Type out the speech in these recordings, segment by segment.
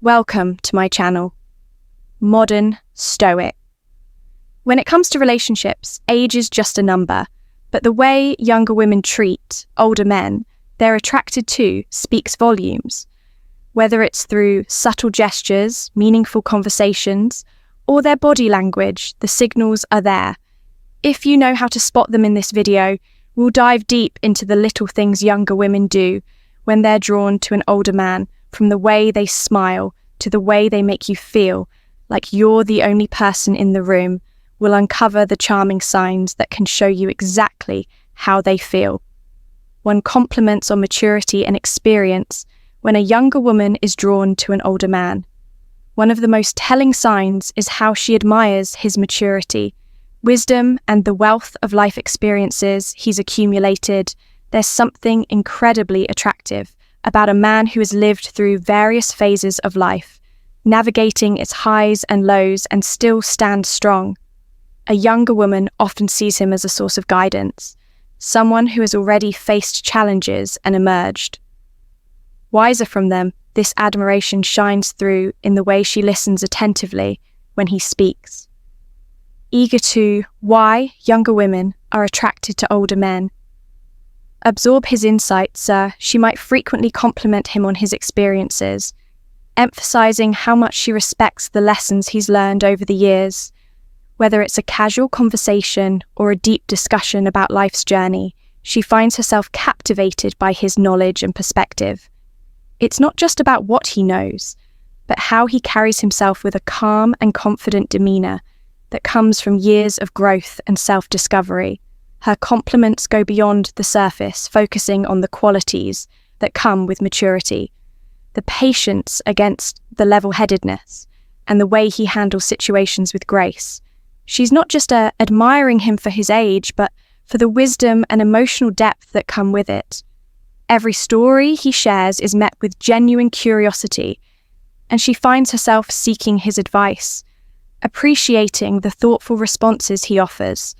Welcome to my channel, Modern Stoic. When it comes to relationships, age is just a number, but the way younger women treat older men they're attracted to speaks volumes. Whether it's through subtle gestures, meaningful conversations, or their body language, the signals are there. If you know how to spot them in this video, we'll dive deep into the little things younger women do when they're drawn to an older man, from the way they smile to the way they make you feel like you're the only person in the room. We'll uncover the charming signs that can show you exactly how they feel. One compliments on maturity and experience when a younger woman is drawn to an older man. One of the most telling signs is how she admires his maturity, wisdom, and the wealth of life experiences he's accumulated. There's something incredibly attractive about a man who has lived through various phases of life, navigating its highs and lows and still stands strong. A younger woman often sees him as a source of guidance, someone who has already faced challenges and emerged. Wiser from them, this admiration shines through in the way she listens attentively when he speaks. Eager to why younger women are attracted to older men. Absorb his insights, she might frequently compliment him on his experiences, emphasizing how much she respects the lessons he's learned over the years. Whether it's a casual conversation or a deep discussion about life's journey, she finds herself captivated by his knowledge and perspective. It's not just about what he knows, but how he carries himself with a calm and confident demeanor that comes from years of growth and self-discovery. Her compliments go beyond the surface, focusing on the qualities that come with maturity, the patience against the level-headedness, and the way he handles situations with grace. She's not just admiring him for his age, but for the wisdom and emotional depth that come with it. Every story he shares is met with genuine curiosity, and she finds herself seeking his advice, appreciating the thoughtful responses he offers.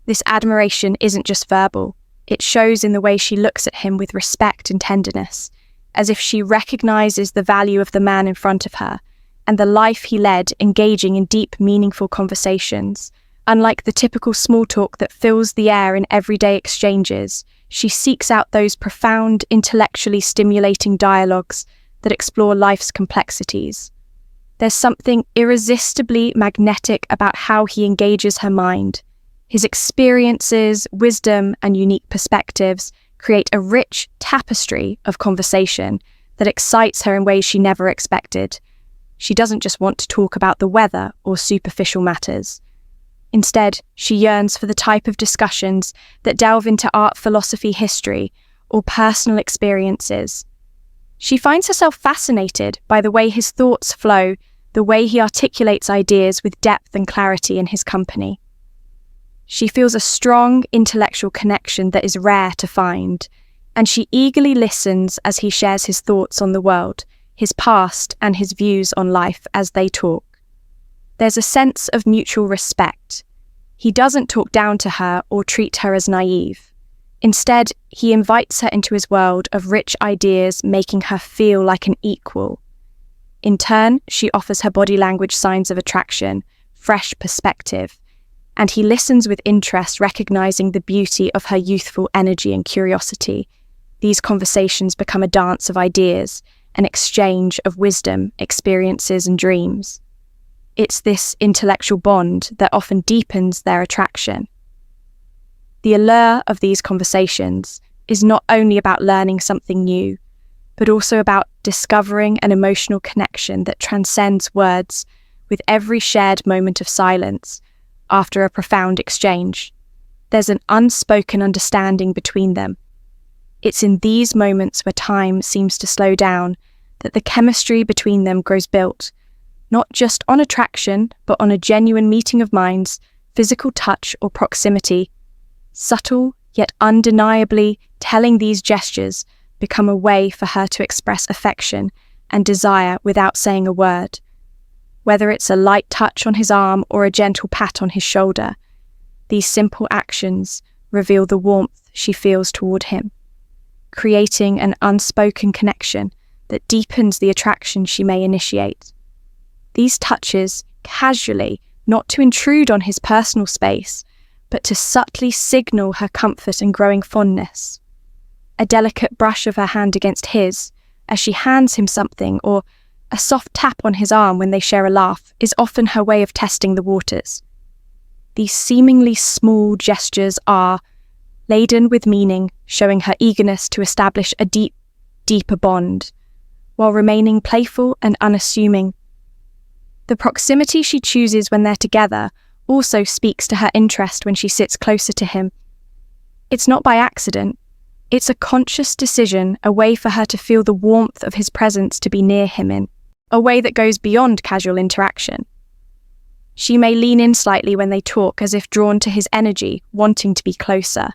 This admiration isn't just verbal, it shows in the way she looks at him with respect and tenderness, as if she recognizes the value of the man in front of her and the life he led, engaging in deep, meaningful conversations. Unlike the typical small talk that fills the air in everyday exchanges, she seeks out those profound, intellectually stimulating dialogues that explore life's complexities. There's something irresistibly magnetic about how he engages her mind. His experiences, wisdom, and unique perspectives create a rich tapestry of conversation that excites her in ways she never expected. She doesn't just want to talk about the weather or superficial matters. Instead, she yearns for the type of discussions that delve into art, philosophy, history, or personal experiences. She finds herself fascinated by the way his thoughts flow, the way he articulates ideas with depth and clarity in his company. She feels a strong intellectual connection that is rare to find, and she eagerly listens as he shares his thoughts on the world, his past, and his views on life as they talk. There's a sense of mutual respect. He doesn't talk down to her or treat her as naive. Instead, he invites her into his world of rich ideas, making her feel like an equal. In turn, she offers her body language signs of attraction, fresh perspective, and he listens with interest, recognizing the beauty of her youthful energy and curiosity. These conversations become a dance of ideas, an exchange of wisdom, experiences, and dreams. It's this intellectual bond that often deepens their attraction. The allure of these conversations is not only about learning something new, but also about discovering an emotional connection that transcends words. With every shared moment of silence, after a profound exchange, there's an unspoken understanding between them. It's in these moments where time seems to slow down that the chemistry between them grows built, not just on attraction, but on a genuine meeting of minds, physical touch or proximity. Subtle, yet undeniably telling, these gestures become a way for her to express affection and desire without saying a word. Whether it's a light touch on his arm or a gentle pat on his shoulder, these simple actions reveal the warmth she feels toward him, creating an unspoken connection that deepens the attraction she may initiate. These touches, casually, not to intrude on his personal space, but to subtly signal her comfort and growing fondness. A delicate brush of her hand against his, as she hands him something, or a soft tap on his arm when they share a laugh, is often her way of testing the waters. These seemingly small gestures are laden with meaning, showing her eagerness to establish a deeper bond, while remaining playful and unassuming. The proximity she chooses when they're together also speaks to her interest when she sits closer to him. It's not by accident. It's a conscious decision, a way for her to feel the warmth of his presence to be near him in, a way that goes beyond casual interaction. She may lean in slightly when they talk, as if drawn to his energy, wanting to be closer.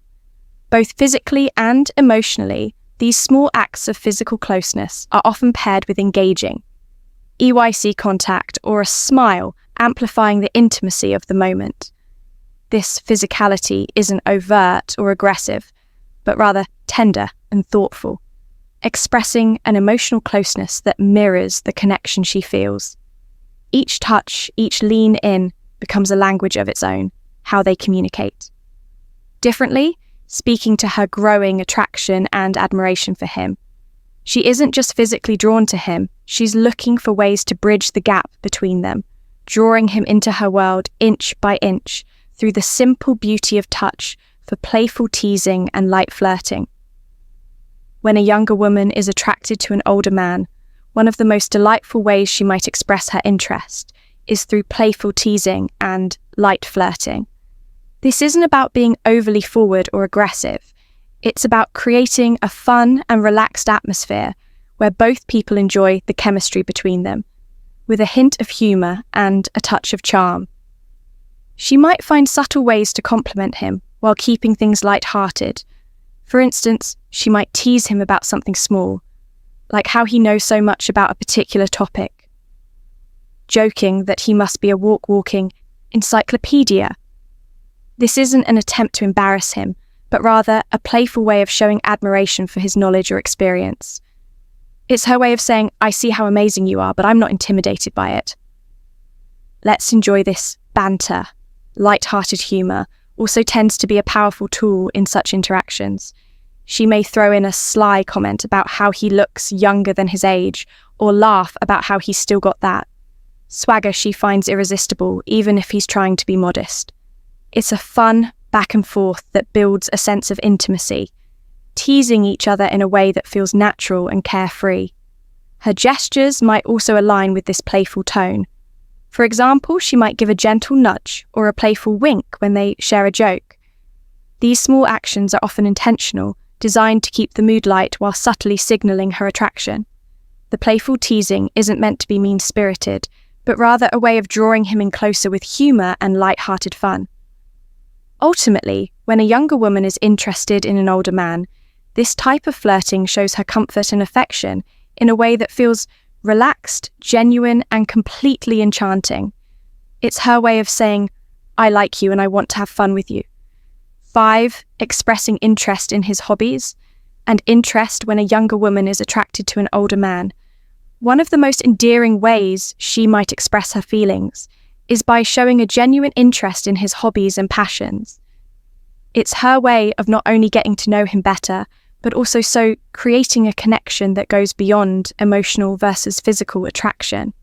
Both physically and emotionally, these small acts of physical closeness are often paired with engaging EYC contact or a smile, amplifying the intimacy of the moment. This physicality isn't overt or aggressive, but rather tender and thoughtful, expressing an emotional closeness that mirrors the connection she feels. Each touch, each lean in, becomes a language of its own, how they communicate. Differently, speaking to her growing attraction and admiration for him. She isn't just physically drawn to him, she's looking for ways to bridge the gap between them, drawing him into her world inch by inch through the simple beauty of touch for playful teasing and light flirting. When a younger woman is attracted to an older man, one of the most delightful ways she might express her interest is through playful teasing and light flirting. This isn't about being overly forward or aggressive. It's about creating a fun and relaxed atmosphere where both people enjoy the chemistry between them, with a hint of humour and a touch of charm. She might find subtle ways to compliment him while keeping things light-hearted. For instance, she might tease him about something small, like how he knows so much about a particular topic, joking that he must be a walking encyclopedia. This isn't an attempt to embarrass him, but rather a playful way of showing admiration for his knowledge or experience. It's her way of saying, I see how amazing you are, but I'm not intimidated by it. Let's enjoy this banter. Light-hearted humour also tends to be a powerful tool in such interactions. She may throw in a sly comment about how he looks younger than his age, or laugh about how he's still got that swagger she finds irresistible, even if he's trying to be modest. It's a fun back and forth that builds a sense of intimacy, teasing each other in a way that feels natural and carefree. Her gestures might also align with this playful tone. For example, she might give a gentle nudge or a playful wink when they share a joke. These small actions are often intentional, designed to keep the mood light while subtly signalling her attraction. The playful teasing isn't meant to be mean-spirited, but rather a way of drawing him in closer with humour and light-hearted fun. Ultimately, when a younger woman is interested in an older man, this type of flirting shows her comfort and affection in a way that feels relaxed, genuine, and completely enchanting. It's her way of saying, I like you and I want to have fun with you. 5, expressing interest in his hobbies, and interest when a younger woman is attracted to an older man. One of the most endearing ways she might express her feelings is by showing a genuine interest in his hobbies and passions. It's her way of not only getting to know him better, but also creating a connection that goes beyond emotional versus physical attraction.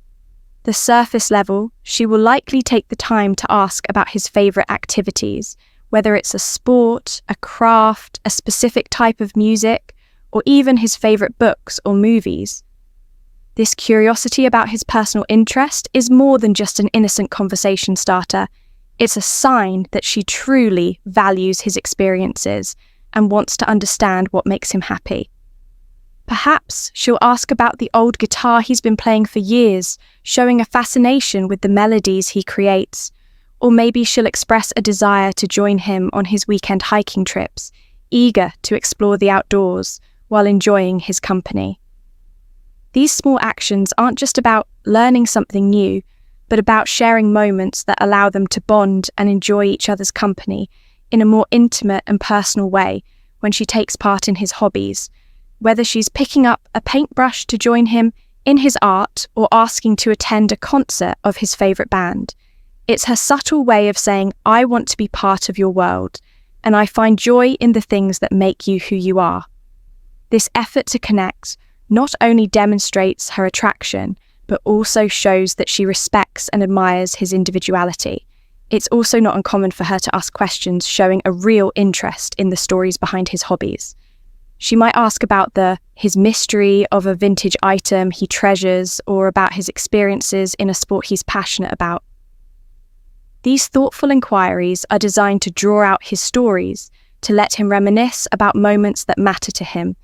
The surface level, she will likely take the time to ask about his favourite activities, whether it's a sport, a craft, a specific type of music, or even his favourite books or movies. This curiosity about his personal interest is more than just an innocent conversation starter. It's a sign that she truly values his experiences and wants to understand what makes him happy. Perhaps she'll ask about the old guitar he's been playing for years, showing a fascination with the melodies he creates. Or maybe she'll express a desire to join him on his weekend hiking trips, eager to explore the outdoors while enjoying his company. These small actions aren't just about learning something new, but about sharing moments that allow them to bond and enjoy each other's company in a more intimate and personal way when she takes part in his hobbies, whether she's picking up a paintbrush to join him in his art or asking to attend a concert of his favourite band. It's her subtle way of saying, I want to be part of your world, and I find joy in the things that make you who you are. This effort to connect not only demonstrates her attraction, but also shows that she respects and admires his individuality. It's also not uncommon for her to ask questions showing a real interest in the stories behind his hobbies. She might ask about his mystery of a vintage item he treasures, or about his experiences in a sport he's passionate about. These thoughtful inquiries are designed to draw out his stories, to let him reminisce about moments that matter to him,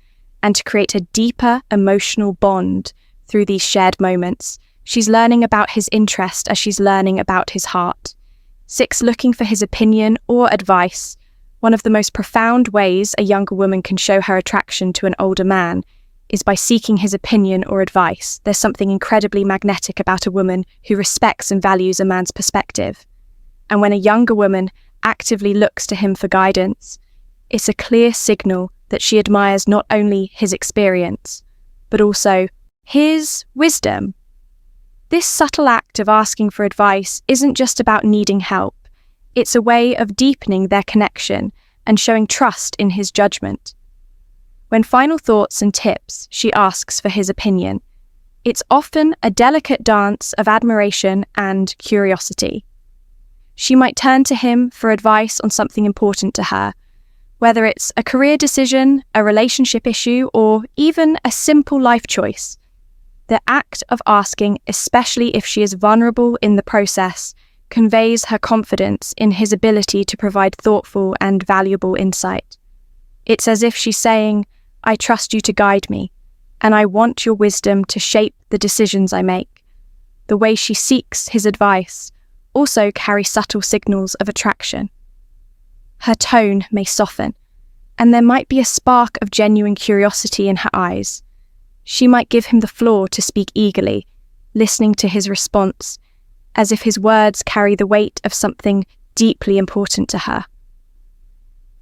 and to create a deeper emotional bond through these shared moments. She's learning about his interest as she's learning about his heart. 6, looking for his opinion or advice. One of the most profound ways a younger woman can show her attraction to an older man is by seeking his opinion or advice. There's something incredibly magnetic about a woman who respects and values a man's perspective. And when a younger woman actively looks to him for guidance, it's a clear signal that she admires not only his experience, but also his wisdom. This subtle act of asking for advice isn't just about needing help. It's a way of deepening their connection and showing trust in his judgment. When final thoughts and tips, she asks for his opinion. It's often a delicate dance of admiration and curiosity. She might turn to him for advice on something important to her, whether it's a career decision, a relationship issue, or even a simple life choice. The act of asking, especially if she is vulnerable in the process, conveys her confidence in his ability to provide thoughtful and valuable insight. It's as if she's saying, I trust you to guide me, and I want your wisdom to shape the decisions I make. The way she seeks his advice also carries subtle signals of attraction. Her tone may soften, and there might be a spark of genuine curiosity in her eyes. She might give him the floor to speak eagerly, listening to his response, as if his words carry the weight of something deeply important to her.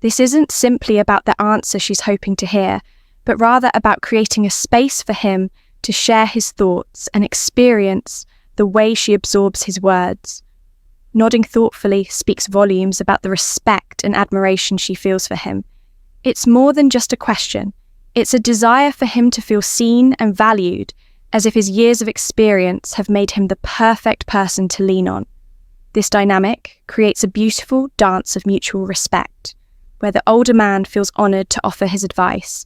This isn't simply about the answer she's hoping to hear, but rather about creating a space for him to share his thoughts and experience the way she absorbs his words. Nodding thoughtfully speaks volumes about the respect and admiration she feels for him. It's more than just a question. It's a desire for him to feel seen and valued, as if his years of experience have made him the perfect person to lean on. This dynamic creates a beautiful dance of mutual respect, where the older man feels honoured to offer his advice,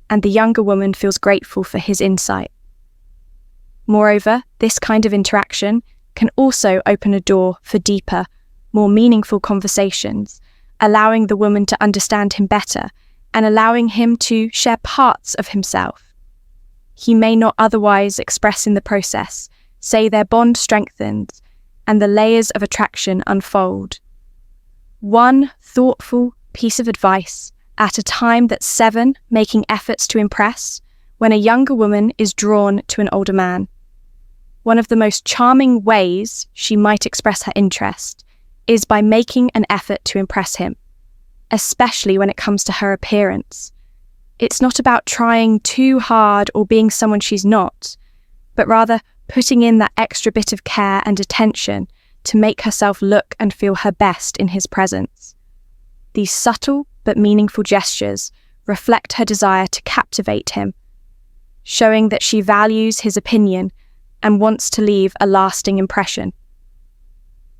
and the younger woman feels grateful for his insight. Moreover, this kind of interaction can also open a door for deeper, more meaningful conversations, allowing the woman to understand him better and allowing him to share parts of himself he may not otherwise express in the process. Say their bond strengthens and the layers of attraction unfold. One thoughtful piece of advice at a time that's 7, making efforts to impress when a younger woman is drawn to an older man. One of the most charming ways she might express her interest is by making an effort to impress him, especially when it comes to her appearance. It's not about trying too hard or being someone she's not, but rather putting in that extra bit of care and attention to make herself look and feel her best in his presence. These subtle but meaningful gestures reflect her desire to captivate him, showing that she values his opinion and wants to leave a lasting impression.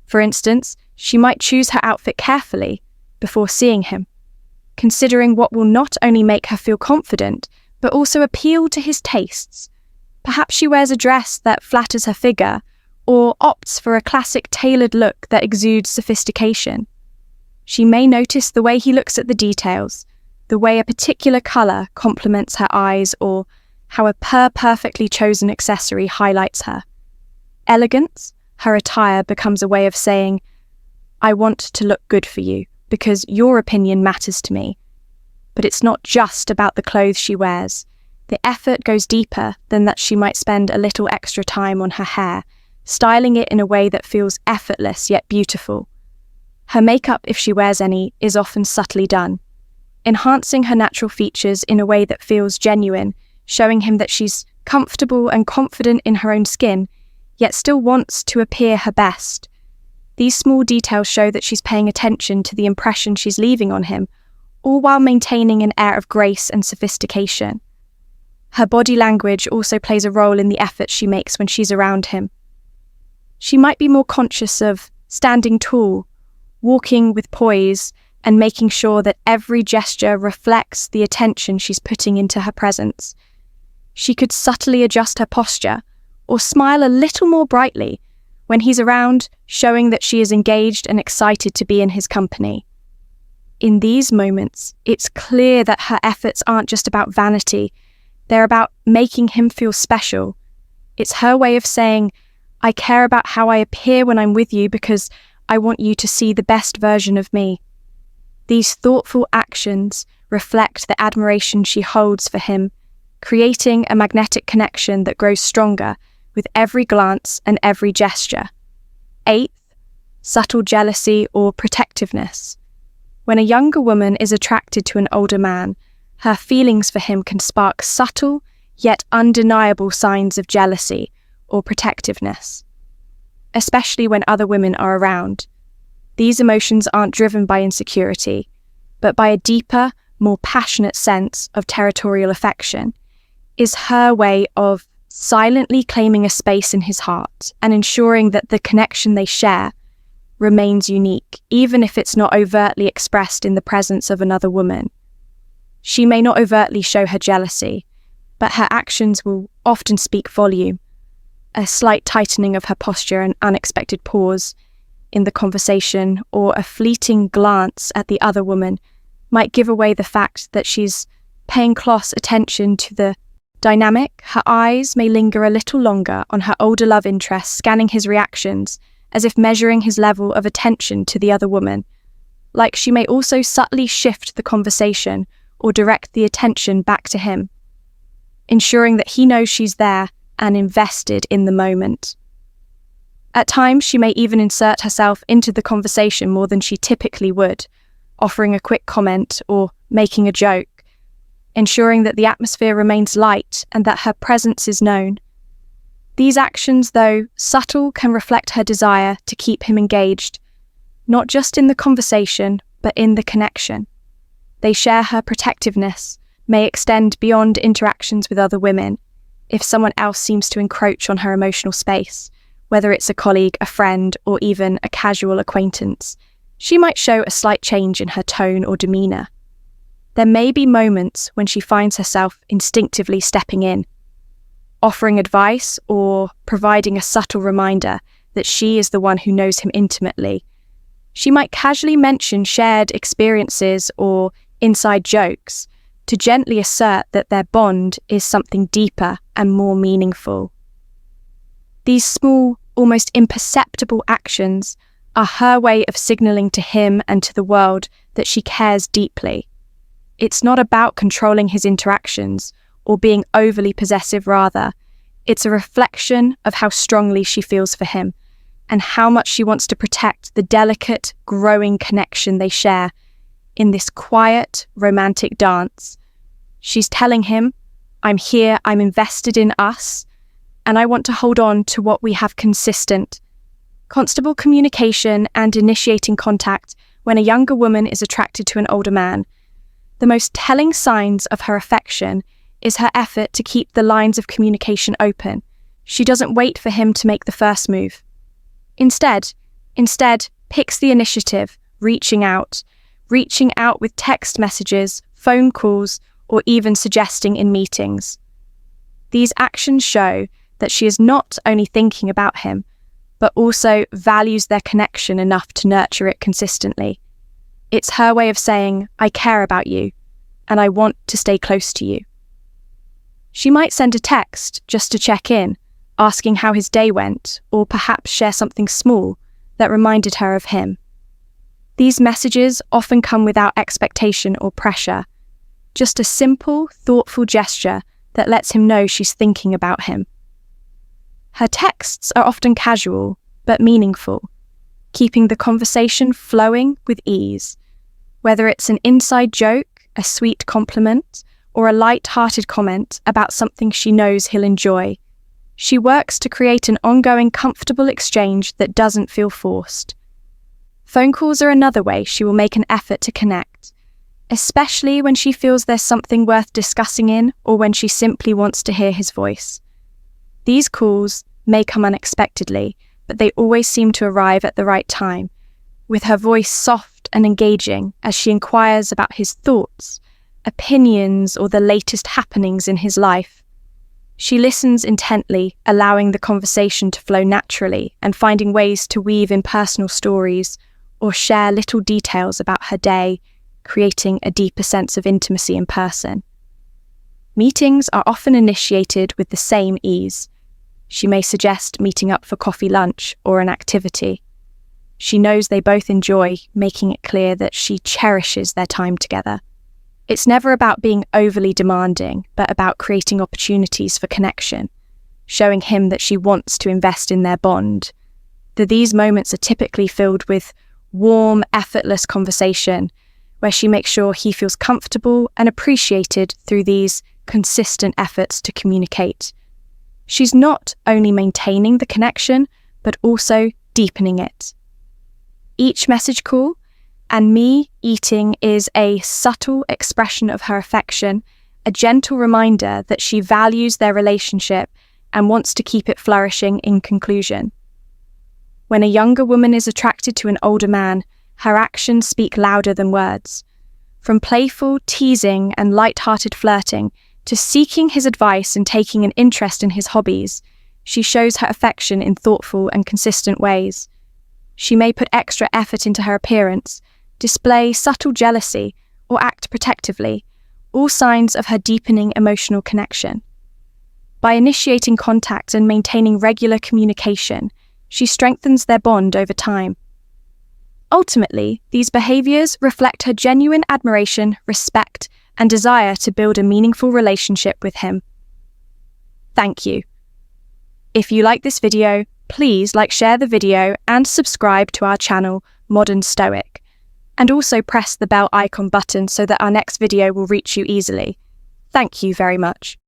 For instance, she might choose her outfit carefully before seeing him, considering what will not only make her feel confident, but also appeal to his tastes. Perhaps she wears a dress that flatters her figure, or opts for a classic tailored look that exudes sophistication. She may notice the way he looks at the details, the way a particular colour complements her eyes, or how a perfectly chosen accessory highlights her. Elegance, her attire, becomes a way of saying, I want to look good for you, because your opinion matters to me. But it's not just about the clothes she wears. The effort goes deeper than that. She might spend a little extra time on her hair, styling it in a way that feels effortless yet beautiful. Her makeup, if she wears any, is often subtly done, enhancing her natural features in a way that feels genuine, showing him that she's comfortable and confident in her own skin, yet still wants to appear her best. These small details show that she's paying attention to the impression she's leaving on him, all while maintaining an air of grace and sophistication. Her body language also plays a role in the efforts she makes when she's around him. She might be more conscious of standing tall, walking with poise, and making sure that every gesture reflects the attention she's putting into her presence. She could subtly adjust her posture or smile a little more brightly when he's around, showing that she is engaged and excited to be in his company. In these moments, it's clear that her efforts aren't just about vanity, they're about making him feel special. It's her way of saying, I care about how I appear when I'm with you because I want you to see the best version of me. These thoughtful actions reflect the admiration she holds for him, creating a magnetic connection that grows stronger with every glance and every gesture. 8th, subtle jealousy or protectiveness. When a younger woman is attracted to an older man, her feelings for him can spark subtle yet undeniable signs of jealousy or protectiveness, especially when other women are around. These emotions aren't driven by insecurity, but by a deeper, more passionate sense of territorial affection. Is her way of silently claiming a space in his heart and ensuring that the connection they share remains unique, even if it's not overtly expressed in the presence of another woman. She may not overtly show her jealousy, but her actions will often speak volume. A slight tightening of her posture, an unexpected pause in the conversation, or a fleeting glance at the other woman might give away the fact that she's paying close attention to the dynamic. Her eyes may linger a little longer on her older love interest, scanning his reactions, as if measuring his level of attention to the other woman. Like she may also subtly shift the conversation or direct the attention back to him, ensuring that he knows she's there and invested in the moment. At times, she may even insert herself into the conversation more than she typically would, offering a quick comment or making a joke, ensuring that the atmosphere remains light and that her presence is known. These actions, though subtle, can reflect her desire to keep him engaged, not just in the conversation, but in the connection. They share her protectiveness, may extend beyond interactions with other women. If someone else seems to encroach on her emotional space, whether it's a colleague, a friend, or even a casual acquaintance, she might show a slight change in her tone or demeanour. There may be moments when she finds herself instinctively stepping in, offering advice or providing a subtle reminder that she is the one who knows him intimately. She might casually mention shared experiences or inside jokes to gently assert that their bond is something deeper and more meaningful. These small, almost imperceptible actions are her way of signalling to him and to the world that she cares deeply. It's not about controlling his interactions or being overly possessive, rather. It's a reflection of how strongly she feels for him and how much she wants to protect the delicate, growing connection they share in this quiet, romantic dance. She's telling him, I'm here, I'm invested in us, and I want to hold on to what we have consistent. Constable communication and initiating contact when a younger woman is attracted to an older man. The most telling signs of her affection is her effort to keep the lines of communication open. She doesn't wait for him to make the first move. Instead, picks the initiative, reaching out with text messages, phone calls, or even suggesting in meetings. These actions show that she is not only thinking about him, but also values their connection enough to nurture it consistently. It's her way of saying, I care about you, and I want to stay close to you. She might send a text just to check in, asking how his day went, or perhaps share something small that reminded her of him. These messages often come without expectation or pressure, just a simple, thoughtful gesture that lets him know she's thinking about him. Her texts are often casual, but meaningful, keeping the conversation flowing with ease. Whether it's an inside joke, a sweet compliment, or a light-hearted comment about something she knows he'll enjoy. She works to create an ongoing, comfortable exchange that doesn't feel forced. Phone calls are another way she will make an effort to connect, especially when she feels there's something worth discussing in or when she simply wants to hear his voice. These calls may come unexpectedly, but they always seem to arrive at the right time, with her voice soft and engaging as she inquires about his thoughts, opinions, or the latest happenings in his life. She listens intently, allowing the conversation to flow naturally and finding ways to weave in personal stories or share little details about her day, creating a deeper sense of intimacy in person. Meetings are often initiated with the same ease. She may suggest meeting up for coffee lunch or an activity. She knows they both enjoy, making it clear that she cherishes their time together. It's never about being overly demanding, but about creating opportunities for connection, showing him that she wants to invest in their bond. These moments are typically filled with warm, effortless conversation, where she makes sure he feels comfortable and appreciated through these consistent efforts to communicate. She's not only maintaining the connection, but also deepening it. Each message call and me eating is a subtle expression of her affection, a gentle reminder that she values their relationship and wants to keep it flourishing in conclusion. When a younger woman is attracted to an older man, her actions speak louder than words. From playful teasing and light-hearted flirting to seeking his advice and taking an interest in his hobbies, she shows her affection in thoughtful and consistent ways. She may put extra effort into her appearance, display subtle jealousy, or act protectively, all signs of her deepening emotional connection. By initiating contact and maintaining regular communication, she strengthens their bond over time. Ultimately, these behaviors reflect her genuine admiration, respect, and desire to build a meaningful relationship with him. Thank you. If you like this video, please share the video and subscribe to our channel, Modern Stoic, and also press the bell icon button so that our next video will reach you easily. Thank you very much.